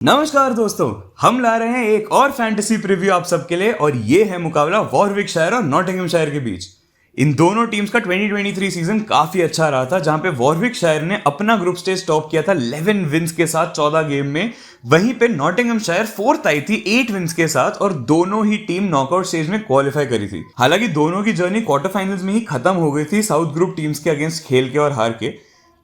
नमस्कार दोस्तों, हम ला रहे हैं एक और फैंटेसी प्रीव्यू आप सबके लिए और ये है मुकाबला वॉरविकशायर और नॉटिंघमशायर के बीच। इन दोनों टीम्स का 2023 सीजन काफी अच्छा रहा था, जहां पे वॉरविकशायर ने अपना ग्रुप स्टेज टॉप किया था 11 विंस के साथ 14 गेम में। वहीं पे नॉटिंघमशायर फोर्थ आई थी 8 विंस के साथ और दोनों ही टीम नॉकआउट स्टेज में क्वालिफाई करी थी। हालांकि दोनों की जर्नी क्वार्टर फाइनल्स में ही खत्म हो गई थी साउथ ग्रुप टीम्स के अगेंस्ट खेल के और हार के,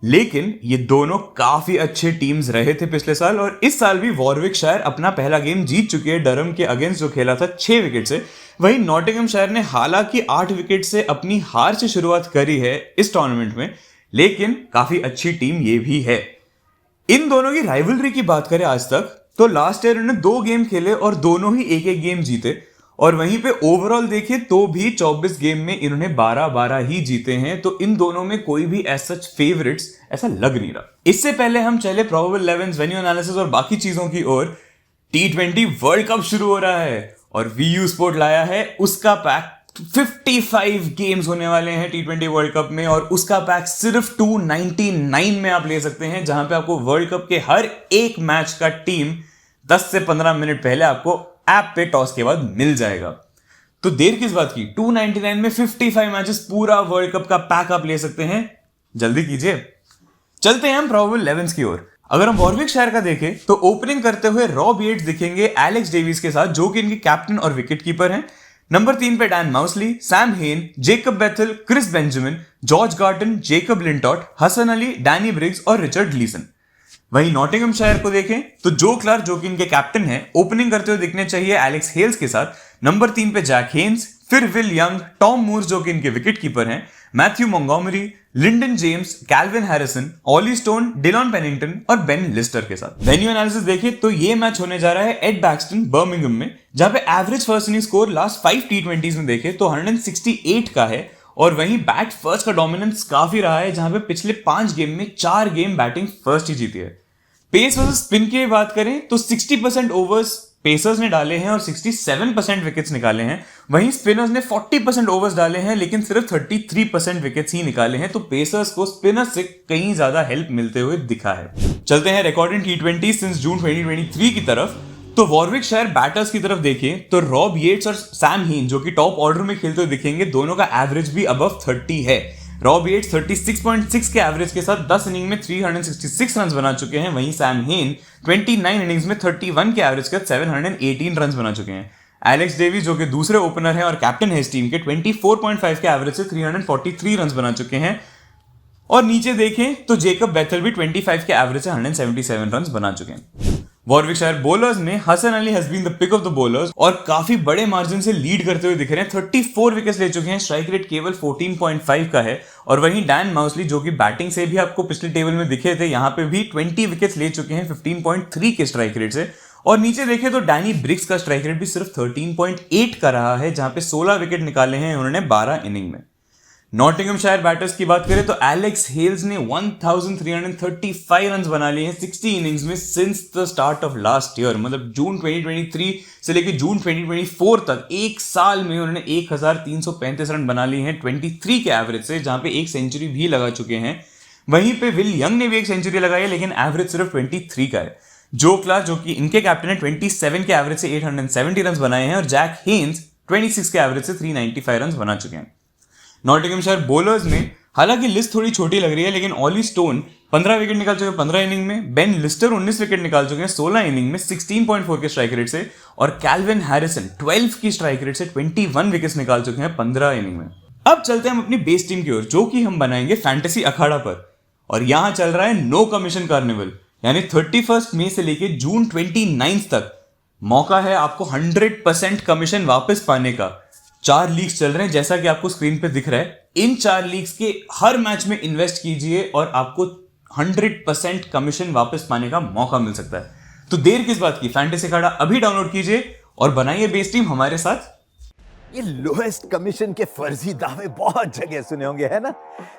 लेकिन ये दोनों काफी अच्छे टीम्स रहे थे पिछले साल और इस साल भी वॉरविकशायर अपना पहला गेम जीत चुकी है डरहम के अगेंस्ट, जो खेला था 6 विकेट से। वहीं नॉटिंघमशायर ने हालांकि 8 विकेट से अपनी हार से शुरुआत करी है इस टूर्नामेंट में, लेकिन काफी अच्छी टीम ये भी है। इन दोनों की राइवलरी की बात करें आज तक तो लास्ट ईयर इन्होंने 2 गेम खेले और दोनों ही एक एक गेम जीते, और वहीं पे ओवरऑल देखें तो भी 24 गेम में इन्होंने 12-12 ही जीते हैं। तो इन दोनों में कोई भी एज सच फेवरेट्स ऐसा लग नहीं रहा। इससे पहले हम चले प्रोबेबल 11, वेन्यू एनालिसिस और बाकी चीजों की ओर। T20 वर्ल्ड कप शुरू हो रहा है और VU स्पोर्ट लाया है उसका पैक। 55 गेम्स होने वाले हैं T20 वर्ल्ड कप में और उसका पैक सिर्फ 299 में आप ले सकते हैं, जहां पे आपको वर्ल्ड कप के हर एक मैच का टीम 10 से 15 मिनट पहले आपको ऐप पे टॉस के बाद मिल जाएगा। तो देर किस बात की, 299 में 55 मैचेस पूरा वर्ल्ड कप का पैक आप ले सकते हैं, जल्दी कीजिए। चलते हैं हम प्रोबेबल 11 की ओर। अगर हम वॉरविकशायर का देखें तो ओपनिंग करते हुए रॉब येट्स दिखेंगे एलेक्स डेविस के साथ, जो कि इनके कैप्टन और विकेट कीपर हैं। नंबर 3 पे Dan Mousley, Sam Hain, Jacob Bethell, Chris Benjamin, George Garton, Jacob Lintott, Hasan Ali, Danny Briggs और रिचर्ड लीसन। वहीं नॉटिंघमशायर को देखें तो जो क्लार्क, जो कि इनके कैप्टन हैं, ओपनिंग करते हुए दिखने चाहिए एलेक्स हेल्स के साथ। नंबर 3 पे जैक हेन्स, फिर विल यंग, टॉम मूर्स जो कि इनके विकेट कीपर हैं, Matthew Montgomery, Lyndon James, Calvin Harrison, Olly Stone, Dillon Pennington और बेन लिस्टर के साथ। वेन्यू एनालिसिस देखें तो ये मैच होने जा रहा है एड बैक्सटन बर्मिंघम में, जहां पे average first inning score last 5 T20s में देखें तो 168 का है। और वहीं बैट फर्स्ट का डोमिनेंस काफी रहा है, जहां पे पिछले 5 गेम में 4 गेम बैटिंग फर्स्ट ही जीती है। पेस वर्सेस स्पिन की बात करें तो 60% ओवर्स पेसर्स ने डाले हैं और 67% विकेट्स निकाले हैं। वहीं स्पिनर्स ने 40% ओवर्स डाले हैं लेकिन सिर्फ 33% विकेट्स ही निकाले हैं। तो पेसर्स को स्पिनर्स से कहीं ज्यादा हेल्प मिलते हुए दिखा है। चलते हैं record in T20 since June 2023 की तरफ। तो वॉरविकशायर बैटर्स की तरफ देखें तो रॉब येट्स और सैम हेन जो कि टॉप ऑर्डर में खेलते हुए दिखेंगे, दोनों का एवरेज भी अबव 30 है। रॉब येट्स 36.6 के एवरेज के साथ 10 इनिंग में 366 रन बना चुके हैं। वहीं सैम हेन 29 इनिंग्स में 31 के एवरेज के साथ 718 रन बना चुके हैं। एलेक्स डेविस जो कि दूसरे ओपनर हैं और कैप्टन है इस टीम के, 24.5 के एवरेज से 343 रन बना चुके हैं। और नीचे देखें तो जेकब बेथल भी 25 के एवरेज से 177 रन बना चुके हैं। वॉरविकशायर बॉलर्स में Hasan Ali has been the pick of the bowlers और काफी बड़े मार्जिन से लीड करते हुए दिख रहे हैं। 34 विकेट्स ले चुके हैं, स्ट्राइक रेट केवल 14.5 का है। और वहीं डैन माउसली जो कि बैटिंग से भी आपको पिछले टेबल में दिखे थे, यहां पे भी 20 विकेट्स ले चुके हैं 15.3 के स्ट्राइक रेट से। और नीचे देखें तो डैनी ब्रिग्स का स्ट्राइक रेट भी सिर्फ 13.8 का रहा है, जहां पे 16 विकेट निकाले हैं उन्होंने 12 इनिंग में। नॉटिंघमशायर बैटर्स की बात करें तो एलेक्स हेल्स ने 1335 रन बना लिए हैं 60 इनिंग्स में since the start of last year. मतलब जून 2023 से लेकर जून 2024 तक एक साल में उन्होंने 1335 रन बना लिए हैं 23 के एवरेज से, जहां पे एक सेंचुरी भी लगा चुके हैं। वहीं पे विल यंग ने भी एक सेंचुरी लगाई है लेकिन एवरेज सिर्फ 23 का है। जो क्लार्क जो कि इनके कैप्टन है 27 के एवरेज से 870 रन बनाए हैं और जैक हेन्स 26 के एवरेज से 395 रन बना चुके हैं। नॉटिंघमशायर बॉलर्स में हालांकि लिस्ट थोड़ी छोटी लग रही है, लेकिन ऑली स्टोन 15 विकेट निकाल चुके हैं 15 इनिंग में, बेन लिस्टर 19 विकेट निकाल चुके हैं 16 इनिंग में 16.4 के स्ट्राइक रेट से, और कैल्विन हैरिसन 12 की स्ट्राइक रेट से 21 विकेट्स निकाल चुके हैं 15 इनिंग में। अब चलते हैं हम अपनी बेस टीम की ओर, जो कि हम बनाएंगे फैंटेसी अखाड़ा पर। और यहां चल रहा है नो कमीशन कार्निवल, यानी 31 मई से लेकर जून 29 तक मौका है आपको 100% कमीशन वापस पाने का। 4 लीग्स चल रहे हैं जैसा कि आपको स्क्रीन पे दिख रहा है। इन 4 लीग्स के हर मैच में इन्वेस्ट कीजिए और आपको 100% कमीशन वापस पाने का मौका मिल सकता है। तो देर किस बात की, फैंटेसी अखाड़ा अभी डाउनलोड कीजिए और बनाइए बेस टीम हमारे साथ। ये लोएस्ट कमीशन के फर्जी दावे बहुत जगह सुने होंगे, है ना?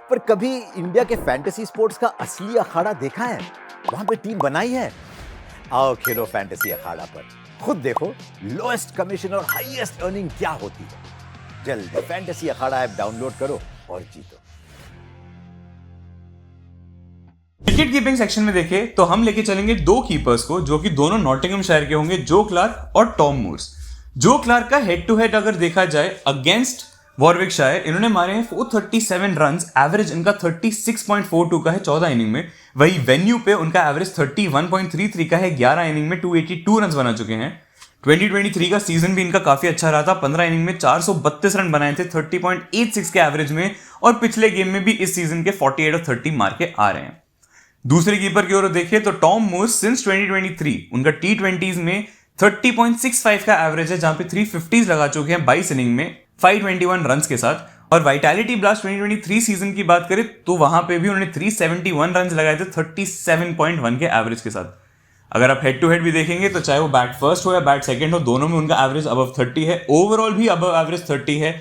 पर कभी इंडिया के फैंटेसी स्पोर्ट्स का असली अखाड़ा देखा है? वहां पे टीम बनाई है? आओ खेलो फैंटेसी अखाड़ा पर, खुद देखो लोएस्ट कमीशन और हाईएस्ट अर्निंग क्या होती है। जल्द फैंटेसी अखाड़ा ऐप डाउनलोड करो और जीतो। विकेट कीपिंग सेक्शन में देखें तो हम लेके चलेंगे दो कीपर्स को जो कि दोनों नॉटिंघमशायर के होंगे, जो क्लार्क और टॉम मूर्स। जो क्लार्क का हेड टू हेड अगर देखा जाए अगेंस्ट वॉरविकशायर, इन्होंने मारे हैं 437 रन, एवरेज इनका 36.42 का है 14 इनिंग में। वही वेन्यू पे उनका एवरेज 31.33 का है, 11 इनिंग में 282 रन बना चुके हैं। 2023 का सीजन भी इनका काफी अच्छा रहा था, 15 इनिंग में 432 रन बनाए थे 30.86 के एवरेज में, और पिछले गेम में भी इस सीजन के 48 और 30 मार के आ रहे हैं। दूसरे कीपर की ओर देखें तो टॉम मूर्स सिंस 2023 उनका T20s में 30.65 का एवरेज है, जहां पे 350s लगा चुके हैं 22 इनिंग में 521 रन्स के साथ। और वाइटैलिटी ब्लास्ट 2023 सीजन की बात करें तो वहां पे भी उन्होंने 371 रन लगाए थे 37.1 के एवरेज के साथ। अगर आप हेड टू हेड भी देखेंगे तो चाहे वो बैट फर्स्ट हो या बैट सेकंड हो, दोनों में उनका एवरेज अबव 30 है, ओवरऑल भी अबव एवरेज 30 है,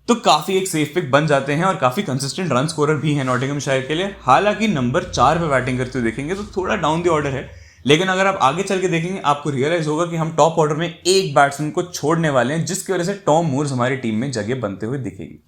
तो काफी एक सेफ पिक बन जाते हैं और काफी कंसिस्टेंट रन स्कोरर भी है नॉटिंघमशायर के लिए। हालांकि नंबर 4 पे बैटिंग करते हुए देखेंगे तो थोड़ा डाउन द ऑर्डर है, लेकिन अगर आप आगे चल के देखेंगे आपको रियलाइज होगा कि हम टॉप ऑर्डर में एक बैट्समैन को छोड़ने वाले हैं, जिसकी वजह से टॉम मूर्स हमारी टीम में जगह बनते हुए दिखेगी।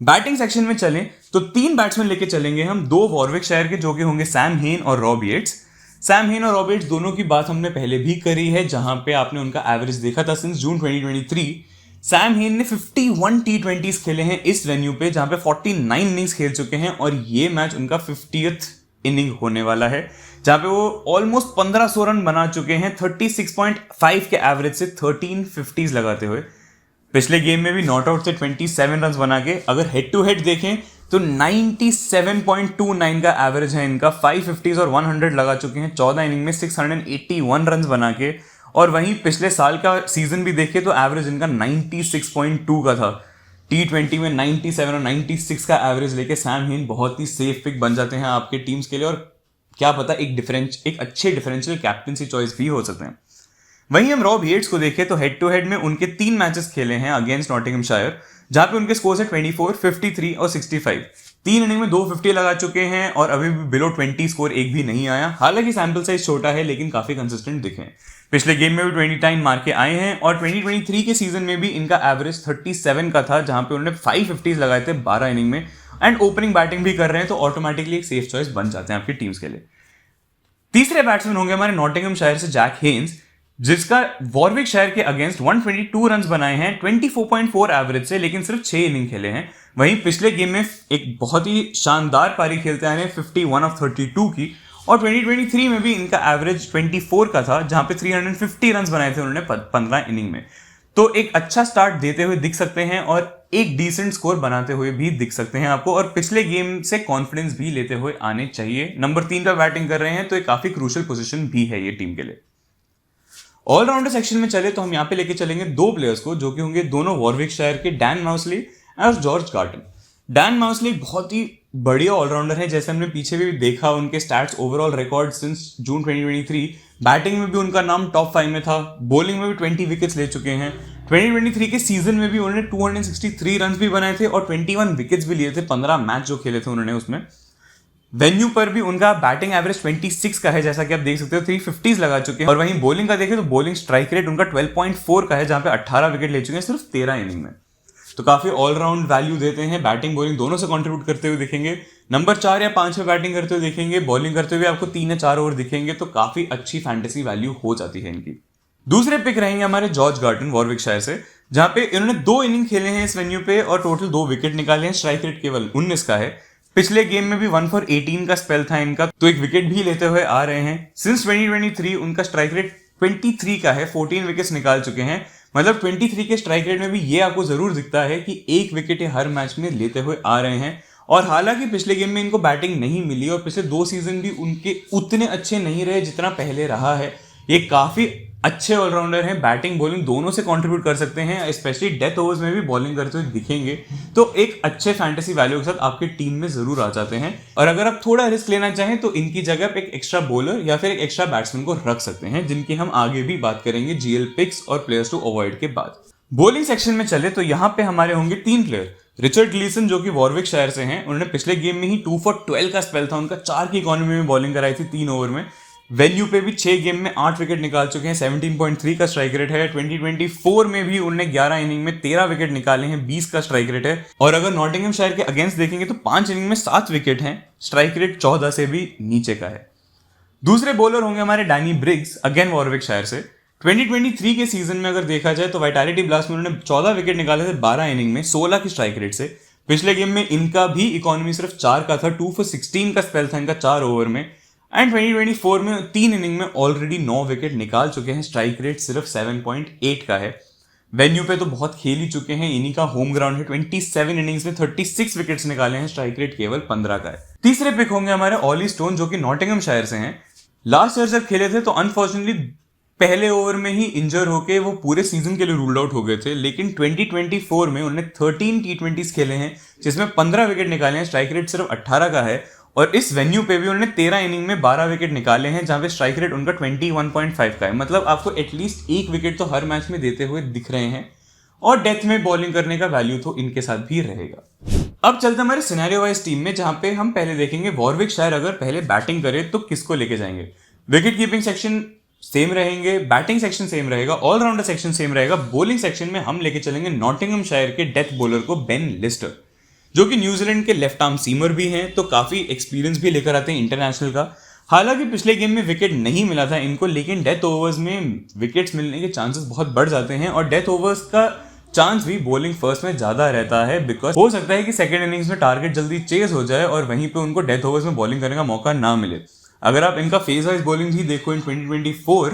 बैटिंग सेक्शन में चलें तो 3 बैट्समैन लेके चलेंगे हम, 2 वॉरविकशायर के जो कि होंगे सैम हेन और रॉब येट्स। सैम हेन और रॉब येट्स दोनों की बात हमने पहले भी करी है, जहां पे आपने उनका एवरेज देखा था सिंस जून 2023। सैम हेन ने 51 T20s खेले हैं इस वेन्यू पे, जहां पे 49 इनिंग्स खेल चुके हैं, और ये मैच उनका 50th इनिंग होने वाला है, जहां पे वो ऑलमोस्ट 1500 रन बना चुके हैं 36.5 के एवरेज से 13 50s लगाते हुए। पिछले गेम में भी नॉट आउट से 27 रन बना के, अगर हेड टू हेड देखें तो 97.29 का एवरेज है इनका, 550s और 100 लगा चुके हैं 14 इनिंग में 681 रन बना के। और वहीं पिछले साल का सीजन भी देखें तो एवरेज इनका 96.2 का था। T20 में 97 और 96 का एवरेज लेके सैम हेन बहुत ही सेफ पिक बन जाते हैं आपके टीम्स के लिए, और क्या पता एक अच्छे डिफरेंशियल कैप्टनसी चॉइस भी हो सकते हैं। वहीं हम रॉब येट्स को देखें तो हेड टू हेड में उनके 3 मैचेस खेले हैं अगेंस्ट नॉटिंघमशायर, जहां पे उनके स्कोर्स है 24, 53 और 65। 3 इनिंग में 250 लगा चुके हैं और अभी भी बिलो 20 स्कोर एक भी नहीं आया। हालांकि सैंपल साइज छोटा है लेकिन काफी कंसिस्टेंट दिखे। पिछले गेम में भी 29 मार के आए हैं, और 2023 के सीजन में भी इनका एवरेज 37 का था, जहां पे उन्होंने 550s लगाए थे 12 इनिंग में, एंड ओपनिंग बैटिंग भी कर रहे हैं, तो ऑटोमेटिकली एक सेफ चॉइस बन जाते हैं आपकी टीम्स के लिए। तीसरे बैट्समैन होंगे हमारे नॉटिंघमशायर से जैक हेन्स, जिसका वॉरविकशायर के अगेंस्ट 122 रन बनाए हैं 24.4 एवरेज से, लेकिन सिर्फ 6 इनिंग खेले हैं। वहीं पिछले गेम में एक बहुत ही शानदार पारी खेलते आए हैं 51 ऑफ 32 की, और 2023 में भी इनका एवरेज 24 का था, जहां पे 350 रन बनाए थे उन्होंने 15 इनिंग में। तो एक अच्छा स्टार्ट देते हुए दिख सकते हैं और एक डिसेंट स्कोर बनाते हुए भी दिख सकते हैं आपको, और पिछले गेम से कॉन्फिडेंस भी लेते हुए आने चाहिए। नंबर 3 पर बैटिंग कर रहे हैं, तो एक काफी क्रूशियल पोजीशन भी है ये टीम के लिए। ऑलराउंडर सेक्शन में चले तो हम यहाँ पे लेके चलेंगे 2 प्लेयर्स को, जो कि होंगे दोनों वॉरविकशायर के, डैन माउसली और जॉर्ज गार्टन। डैन माउसली बहुत ही बढ़िया ऑलराउंडर है, जैसे हमने पीछे भी देखा उनके stats, overall record since June 2023। Batting में भी उनका नाम टॉप 5 में था, बॉलिंग में भी 20 विकेट्स ले चुके हैं। 2023 के सीजन में भी उन्होंने 263 रन भी बनाए थे और 21 विकेट्स भी लिए थे, 15 मैच जो खेले थे उन्होंने उसमें। वेन्यू पर भी उनका बैटिंग एवरेज 26 का है, जैसा कि आप देख सकते हो 350s लगा चुके हैं। और वहीं बॉलिंग का देखें तो बॉलिंग स्ट्राइक रेट उनका 12.4 का है, जहां पे 18 विकेट ले चुके हैं सिर्फ 13 इनिंग में। तो काफी ऑलराउंड वैल्यू देते हैं, बैटिंग बॉलिंग दोनों से कंट्रीब्यूट करते हुए दिखेंगे। नंबर 4 या 5 पे बैटिंग करते हुए दिखेंगे, बॉलिंग करते हुए आपको 3 या 4 ओवर दिखेंगे, तो काफी अच्छी फैंटेसी वैल्यू हो जाती है इनकी। दूसरे पिक रहेंगे हमारे जॉर्ज गार्टन वॉरविकशायर से, जहां पे इन्होंने 2 इनिंग खेले हैं इस वेन्यू पे और टोटल 2 विकेट निकाले हैं। स्ट्राइक रेट केवल 19 का है। पिछले गेम में भी 1 for 18 का स्पेल था इनका, तो एक विकेट भी लेते हुए आ रहे हैं। सिंस 2023 उनका स्ट्राइक रेट 23 का है, 14 विकेट्स निकाल चुके हैं। मतलब 23 के स्ट्राइक रेट में भी ये आपको जरूर दिखता है कि एक विकेट हर मैच में लेते हुए आ रहे हैं। और हालांकि पिछले गेम में इनको बैटिंग नहीं मिली और पिछले 2 सीजन भी उनके उतने अच्छे नहीं रहे जितना पहले रहा है। ये काफी अच्छे ऑलराउंडर हैं, बैटिंग बॉलिंग दोनों से कंट्रीब्यूट कर सकते हैं, स्पेशली डेथ ओवर्स में भी बॉलिंग करते हुए दिखेंगे, तो एक अच्छे फैंटेसी वैल्यू के साथ आपकी टीम में जरूर आ जाते हैं। और अगर आप थोड़ा रिस्क लेना चाहें तो इनकी जगह पे एक एक्स्ट्रा बॉलर या फिर एक एक्स्ट्रा बैट्समैन को रख सकते हैं, जिनकी हम आगे भी बात करेंगे जीएल पिक्स और प्लेयर्स टू अवॉइड के बाद। बॉलिंग सेक्शन में चले तो यहाँ पे हमारे होंगे 3 प्लेयर। रिचर्ड ग्लीसन जो कि वॉरविकशायर से हैं, उन्होंने पिछले गेम में ही 2 for 12 का स्पेल था उनका, 4 की इकोनॉमी में बॉलिंग कराई थी 3 ओवर में। वेन्यू पे भी 6 गेम में 8 विकेट निकाल चुके हैं, 17.3 का स्ट्राइक रेट है। 2024 में भी उन्होंने 11 इनिंग में 13 विकेट निकाले हैं, 20 का स्ट्राइक रेट है। और अगर नॉटिंघमशायर के अगेंस्ट देखेंगे तो 5 इनिंग में 7 विकेट हैं, स्ट्राइक रेट 14 से भी नीचे का है। दूसरे बॉलर होंगे हमारे डैनी ब्रिग्स, अगेन वॉरविकशायर से। 2023 के सीजन में अगर देखा जाए तो वाइटालिटी ब्लास्ट में उन्होंने 14 विकेट निकाले थे 12 इनिंग में, 16 की स्ट्राइक रेट से। पिछले गेम में इनका भी इकोनॉमी सिर्फ 4 का था, 2 for 16 का स्पेल था इनका 4 ओवर में। एंड 2024 में 3 इनिंग में ऑलरेडी 9 विकेट निकाल चुके हैं, स्ट्राइक रेट सिर्फ 7.8 का है। वेन्यू पे तो बहुत खेल ही चुके हैं, इन्हीं का होम ग्राउंड है। 27 इनिंग्स में 36 विकेट्स निकाले हैं, स्ट्राइक रेट केवल 15 का है। तीसरे पिक होंगे हमारे ऑली स्टोन, जो कि नॉटिंघमशायर से हैं। लास्ट ईयर जब खेले थे तो अनफॉर्चुनेटली पहले ओवर में ही इंजर होके वो पूरे सीजन के लिए रूल्ड आउट हो गए थे, लेकिन 2024 में उन्होंने 13 T20s खेले हैं, जिसमें 15 विकेट निकाले हैं, स्ट्राइक रेट सिर्फ 18 का है। और इस वेन्यू पे भी उन्होंने 13 इनिंग में 12 विकेट निकाले हैं, जहां पे स्ट्राइक रेट उनका 21.5 का है। मतलब आपको एटलीस्ट एक विकेट तो हर मैच में देते हुए दिख रहे हैं, और डेथ में बॉलिंग करने का वैल्यू तो इनके साथ भी रहेगा। अब चलते हमारे सिनेरियो वाइज टीम में, जहां पे हम पहले देखेंगे वॉरविकशायर अगर पहले बैटिंग करे तो किसको लेके जाएंगे। विकेट कीपिंग सेक्शन सेम रहेंगे, बैटिंग सेक्शन सेम रहेगा, ऑलराउंडर सेक्शन सेम रहेगा। बॉलिंग सेक्शन में हम लेके चलेंगे नॉटिंघमशायर के डेथ बॉलर को बेन लिस्टर, जो कि न्यूजीलैंड के लेफ्ट आर्म सीमर भी हैं, तो काफी एक्सपीरियंस भी लेकर आते हैं इंटरनेशनल का। हालांकि पिछले गेम में विकेट नहीं मिला था इनको, लेकिन डेथ ओवर्स में विकेट्स मिलने के चांसेस बहुत बढ़ जाते हैं, और डेथ ओवर्स का चांस भी बॉलिंग फर्स्ट में ज्यादा रहता है, बिकॉज हो सकता है कि सेकंड इनिंग्स में टारगेट जल्दी चेज हो जाए और वहीं पे उनको डेथ ओवर्स में बॉलिंग करने का मौका ना मिले। अगर आप इनका फेज वाइज बॉलिंग भी देखो इन 2024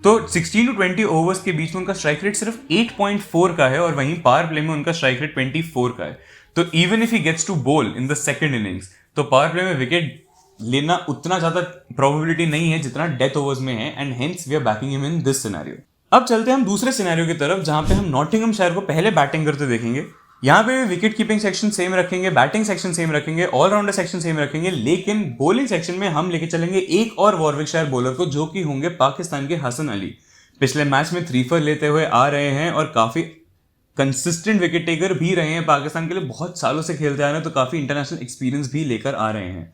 तो 16 to 20 ओवर्स के बीच में उनका स्ट्राइक रेट सिर्फ 8.4 का है, और वहीं पावर प्ले में उनका स्ट्राइक रेट 24 का है। तो even if he gets to bowl in the second innings, तो पावर प्ले में विकेट लेना उतना ज्यादा प्रोबेबिलिटी नहीं है जितना डेथ ओवर्स में है, and hence we are backing him in this scenario. अब चलते हैं हम दूसरे सिनेरियो की तरफ, जहां पे हम नॉटिंघमशायर को पहले बैटिंग करते देखेंगे। यहाँ पे विकेट कीपिंग सेक्शन सेम रखेंगे, बैटिंग सेक्शन सेम रखेंगे, ऑलराउंडर सेक्शन सेम रखेंगे, लेकिन बॉलिंग सेक्शन में हम लेके चलेंगे एक और वॉरविकशायर बॉलर को, जो कि होंगे पाकिस्तान के हसन अली। पिछले मैच में 3 for लेते हुए आ रहे हैं और काफी कंसिस्टेंट विकेट टेकर भी रहे हैं, पाकिस्तान के लिए बहुत सालों से खेलते आ रहे हैं, तो काफी इंटरनेशनल एक्सपीरियंस भी लेकर आ रहे हैं।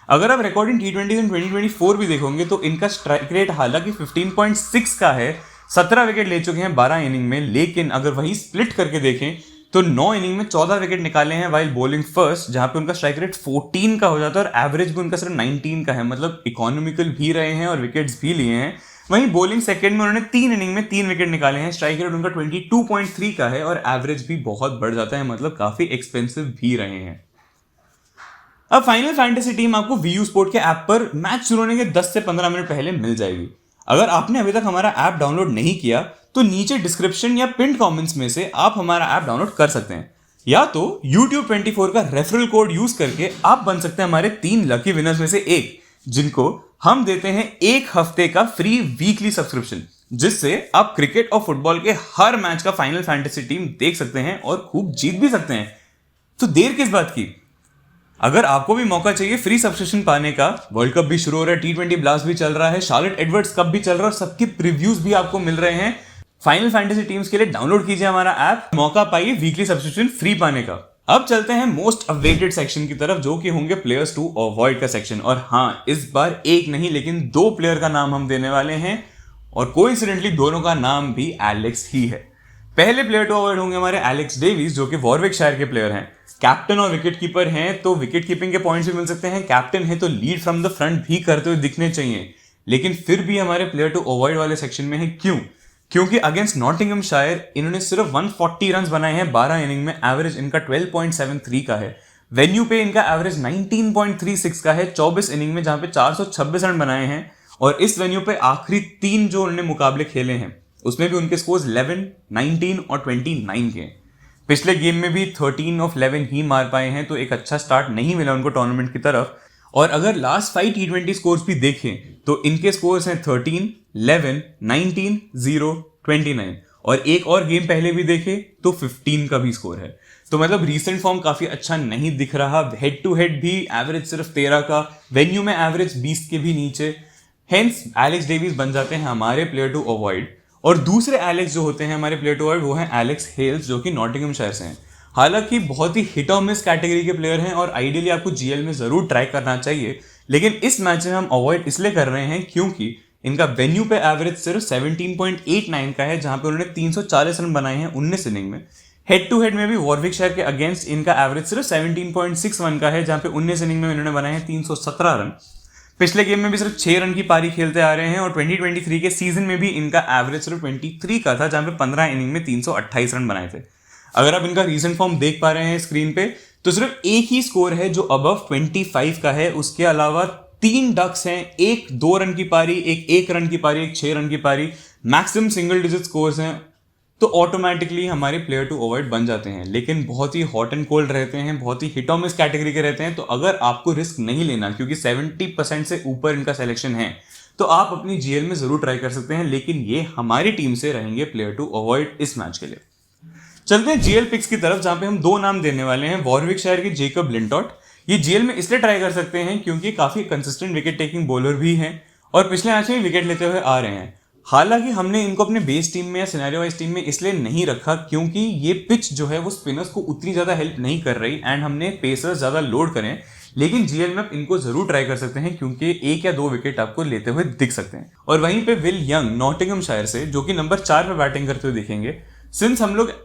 अगर आप रिकॉर्डिंग T20 इन 2024 भी देखोगे तो इनका स्ट्राइक रेट हालांकि 15.6 का है, 17 विकेट ले चुके हैं 12 इनिंग में, लेकिन अगर वही स्प्लिट करके देखें तो 9 इनिंग में 14 विकेट निकाले हैं वाइल बॉलिंग फर्स्ट, जहां पे उनका स्ट्राइक रेट 14 का हो जाता है और एवरेज भी उनका सिर्फ 19 का है। मतलब इकोनॉमिकल भी रहे हैं और विकेट्स भी लिए हैं। वहीं बॉलिंग सेकंड में उन्होंने 3 इनिंग में 3 विकेट निकाले हैं, स्ट्राइक रेट उनका 22.3 का है और एवरेज भी बहुत बढ़ जाता है, मतलब काफी एक्सपेंसिव भी रहे हैं। अब फाइनल फैंटेसी टीम आपको वीयू स्पोर्ट के ऐप पर मैच शुरू होने के 10 से 15 मिनट पहले मिल जाएगी। अगर आपने अभी तक हमारा ऐप डाउनलोड नहीं किया तो नीचे डिस्क्रिप्शन या पिन कमेंट्स में से आप हमारा ऐप डाउनलोड कर सकते हैं, या तो YouTube 24 का रेफरल कोड यूज करके आप बन सकते हैं हमारे 3 लकी विनर्स में से एक, जिनको हम देते हैं 1 हफ्ते का फ्री वीकली सब्सक्रिप्शन, जिससे आप क्रिकेट और फुटबॉल के हर मैच का फाइनल फैंटेसी टीम देख सकते हैं और खूब जीत भी सकते हैं। तो देर किस बात की, अगर आपको भी मौका चाहिए फ्री सब्सक्रिप्शन पाने का, वर्ल्ड कप भी शुरू हो रहा है, T20 ब्लास्ट भी चल रहा है, शार्लेट एडवर्ड्स कप भी चल रहा है और सबके प्रीव्यूज भी आपको मिल रहे हैं। फाइनल फैंटेसी टीम्स के लिए डाउनलोड कीजिए हमारा ऐप, मौका पाइए वीकली सब्सक्रिप्शन फ्री पाने का। अब चलते हैं मोस्ट अवेटेड सेक्शन की तरफ, जो कि होंगे प्लेयर्स टू अवॉइड का सेक्शन। और हाँ, इस बार एक नहीं लेकिन 2 प्लेयर का नाम हम देने वाले हैं, और कोइंसिडेंटली दोनों का नाम भी एलेक्स ही है। पहले प्लेयर टू अवॉइड होंगे हमारे एलेक्स डेविस, जो कि वॉरविकशायर के प्लेयर हैं, कैप्टन और विकेट कीपर हैं, तो विकेट कीपिंग के पॉइंट्स भी मिल सकते हैं। कैप्टन है तो लीड फ्रॉम द फ्रंट भी करते हुए दिखने चाहिए, लेकिन फिर भी हमारे प्लेयर टू अवॉइड वाले सेक्शन में है। क्यों? क्योंकि अगेंस्ट नॉटिंघमशायर इन्होंने सिर्फ 140 रन बनाए हैं 12 इनिंग में, एवरेज इनका 12.73 का है। वेन्यू पे इनका एवरेज 19.36 का है 24 इनिंग में, जहां पे 426 रन बनाए हैं। और इस वेन्यू पे आखिरी 3 जो उन्होंने मुकाबले खेले हैं उसमें भी उनके स्कोर्स 11, 19 और 29 के। पिछले गेम में भी 13 of 11 ही मार पाए हैं, तो एक अच्छा स्टार्ट नहीं मिला उनको टूर्नामेंट की तरफ। और अगर लास्ट 5 T20 स्कोर्स भी देखें तो इनके स्कोर्स हैं 13, 11, 19, 0, 29, और एक और गेम पहले भी देखे तो 15 का भी स्कोर है। तो मतलब रीसेंट फॉर्म काफी अच्छा नहीं दिख रहा। हेड टू हेड भी एवरेज सिर्फ 13 का, वेन्यू में एवरेज 20 के भी नीचे। हेंस एलेक्स डेविस बन जाते हैं हमारे प्लेयर टू अवॉइड। और दूसरे एलेक्स जो होते हैं हमारे प्लेयर टू अवॉइड, वो हैं एलेक्स हेल्स, जो कि नॉटिंघमशायर से हैं। हालांकि बहुत ही हिट और मिस कैटेगरी के प्लेयर हैं और आइडियली आपको जीएल में जरूर ट्राई करना चाहिए, लेकिन इस मैच में हम अवॉइड इसलिए कर रहे हैं क्योंकि इनका वेन्यू पे एवरेज सिर्फ 17.89 का है, जहां पे उन्होंने 340 रन बनाए हैं 19 इनिंग में। हेड टू हेड में भी वॉरविकशायर के अगेंस्ट इनका एवरेज सिर्फ 17.61 का है, जहां पे 19 इनिंग में इन्होंने बनाए हैं 317 रन। पिछले गेम में भी सिर्फ 6 रन की पारी खेलते आ रहे हैं और 2023 के सीजन में भी इनका एवरेज सिर्फ 23 का था, जहां पे 15 इनिंग में 328 रन बनाए थे। अगर आप इनका रीसेंट फॉर्म देख पा रहे हैं स्क्रीन पे, तो सिर्फ एक ही स्कोर है जो अबव 25 का है। उसके अलावा 3 डक्स हैं, एक 2 रन की पारी, एक 1 रन की पारी, एक 6 रन की पारी, मैक्सिमम सिंगल डिजिट स्कोर्स हैं। तो ऑटोमेटिकली हमारे प्लेयर टू अवॉइड बन जाते हैं, लेकिन बहुत ही हॉट एंड कोल्ड रहते हैं, बहुत ही हिट और मिस कैटेगरी के रहते हैं। तो अगर आपको रिस्क नहीं लेना, क्योंकि 70% से ऊपर इनका सिलेक्शन है, तो आप अपनी जीएल में जरूर ट्राई कर सकते हैं, लेकिन ये हमारी टीम से रहेंगे प्लेयर टू अवॉइड इस मैच के लिए। चलते हैं जीएल पिक्स की तरफ, जहां पे हम 2 नाम देने वाले हैं। वॉरविकशायर के जेकब लिंटॉट, ये जीएल में इसलिए ट्राई कर सकते हैं क्योंकि काफी कंसिस्टेंट विकेट टेकिंग बॉलर भी हैं और पिछले मैच में विकेट लेते हुए आ रहे हैं। हालांकि हमने इनको अपने बेस टीम में या सिनेरियो वाइज टीम में इसलिए नहीं रखा क्योंकि ये पिच जो है वो स्पिनर्स को उतनी ज्यादा हेल्प नहीं कर रही एंड हमने पेसर्स ज्यादा लोड करें। लेकिन जीएल में आप इनको जरूर ट्राई कर सकते हैं क्योंकि 1 या 2 विकेट आपको लेते हुए दिख सकते हैं। और वहीं पे विल यंग नॉटिंघमशायर से, जो कि नंबर 4 पे बैटिंग करते हुए दिखेंगे। सिंस हम लोग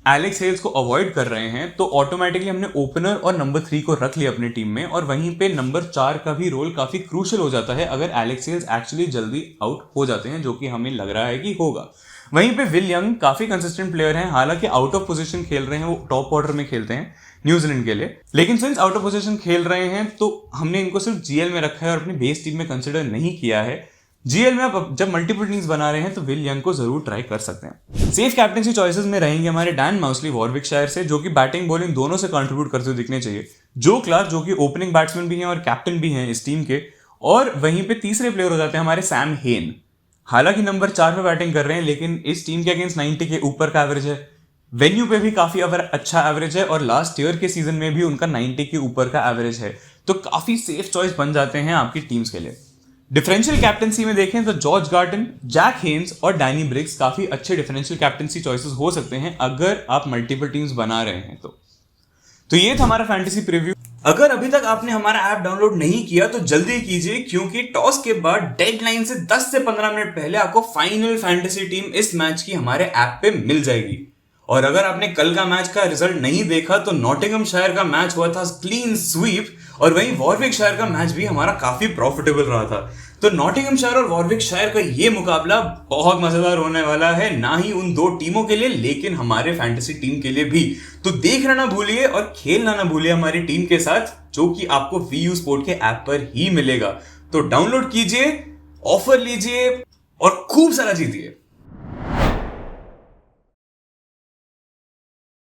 एलेक्स हेल्स को अवॉइड कर रहे हैं, तो ऑटोमेटिकली हमने ओपनर और नंबर 3 को रख लिया अपनी टीम में, और वहीं पे नंबर 4 का भी रोल काफी क्रूशियल हो जाता है अगर एलेक्स हेल्स एक्चुअली जल्दी आउट हो जाते हैं, जो कि हमें लग रहा है कि होगा। वहीं पे विल यंग काफी कंसिस्टेंट प्लेयर हैं, हालांकि आउट ऑफ पोजीशन खेल रहे हैं, वो टॉप ऑर्डर में खेलते हैं न्यूजीलैंड के लिए। लेकिन सिंस आउट ऑफ पोजीशन खेल रहे हैं तो हमने इनको सिर्फ जीएल में रखा है और अपनी बेस टीम में कंसिडर नहीं किया है। जीएल में आप जब मल्टीपल टीम्स बना रहे हैं तो विल यंग को जरूर ट्राई कर सकते हैं। सेफ कैप्टनसी चॉइसेस में रहेंगे हमारे डैन माउस्ली वॉरविकशायर से, जो कि बैटिंग बॉलिंग दोनों से कंट्रीब्यूट करते हुए दिखने चाहिए। जो क्लार्क, जो कि ओपनिंग बैट्समैन भी हैं और कैप्टन भी हैं इस टीम के। और वहीं पे तीसरे प्लेयर हो जाते हैं हमारे सैम हेन। हालांकि नंबर 4 पे बैटिंग कर रहे हैं, लेकिन इस टीम के अगेंस्ट 90 के ऊपर का एवरेज है। वेन्यू पे भी काफी अच्छा एवरेज है और लास्ट ईयर के सीजन में भी उनका 90 के ऊपर का एवरेज है। तो काफी सेफ चॉइस बन जाते हैं आपकी टीम्स के लिए। डिफरेंशियल कैप्टनसी में देखें तो जॉर्ज गार्टन, जैक हेन्स और डैनी ब्रिग्स काफी अच्छे डिफरेंशियल कैप्टनसी चॉइसेस हो सकते हैं अगर आप मल्टीपल टीम्स बना रहे हैं तो ये था हमारा फैंटेसी प्रीव्यू। अगर अभी तक आपने हमारा ऐप डाउनलोड नहीं किया तो जल्दी कीजिए, क्योंकि टॉस के बाद डेडलाइन से 10 से 15 मिनट पहले आपको फाइनल फैंटेसी टीम इस मैच की हमारे ऐप पे मिल जाएगी। और अगर आपने कल का मैच का रिजल्ट नहीं देखा तो नॉटिंघमशायर का मैच हुआ था क्लीन स्वीप, और वहीं वॉरविकशायर का मैच भी हमारा काफी प्रॉफिटेबल रहा था। तो नॉटिंघमशायर और वॉरविकशायर का ये मुकाबला बहुत मजेदार होने वाला है, ना ही उन 2 टीमों के लिए लेकिन हमारे फैंटेसी टीम के लिए भी। तो देखना ना भूलिए और खेलना ना भूलिए हमारी टीम के साथ, जो कि आपको VU स्पोर्ट के ऐप पर ही मिलेगा। तो डाउनलोड कीजिए, ऑफर लीजिए और खूब सारा जीतिए।